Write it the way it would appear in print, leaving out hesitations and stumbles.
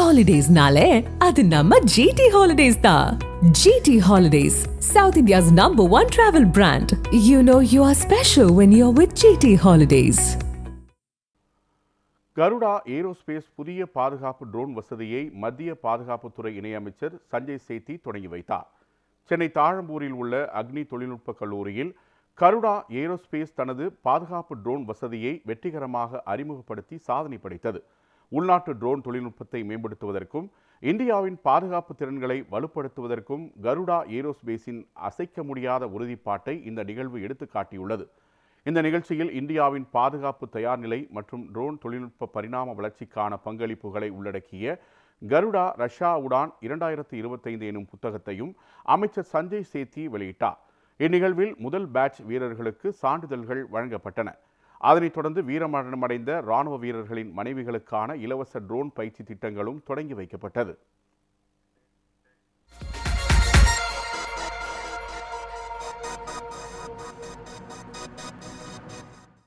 Holidays-nale, adu namma GT Holidays da. GT Holidays, South India's #1 travel brand. You know you are special when you're with GT Holidays. Garuda aerospace புதிய பாதுகாப்பு drone வசதியை மத்திய பாதுகாப்புத்துறை இணையமைச்சர் சஞ்சய் சேத்தி தொடங்கி வைத்தார். சென்னை தாழம்பூரில் உள்ள அக்னி தொழில்நுட்ப கல்லூரியில் கருடா ஏரோஸ்பேஸ் தனது பாதுகாப்பு ட்ரோன் வசதியை வெற்றிகரமாக அறிமுகப்படுத்தி சாதனை படைத்தது. உள்நாட்டு ட்ரோன் தொழில்நுட்பத்தை மேம்படுத்துவதற்கும் இந்தியாவின் பாதுகாப்பு திறன்களை வலுப்படுத்துவதற்கும் கருடா ஏரோஸ்பேஸின் அசைக்க முடியாத உறுதிப்பாட்டை இந்த நிகழ்வு எடுத்துக்காட்டியுள்ளது. இந்த நிகழ்ச்சியில் இந்தியாவின் பாதுகாப்பு தயார் நிலை மற்றும் ட்ரோன் தொழில்நுட்ப பரிணாம வளர்ச்சிக்கான பங்களிப்புகளை உள்ளடக்கிய கருடா ரஷ்யா உடான் 2025 எனும் புத்தகத்தையும் அமைச்சர் சஞ்சய் சேத்தி வெளியிட்டார். இந்நிகழ்வில் முதல் பேட்ச் வீரர்களுக்கு சான்றிதழ்கள் வழங்கப்பட்டன. அதனைத் தொடர்ந்து வீரமரணமடைந்த இராணுவ வீரர்களின் மனைவிகளுக்கான இலவச ட்ரோன் பயிற்சி திட்டங்களும் தொடங்கி வைக்கப்பட்டது.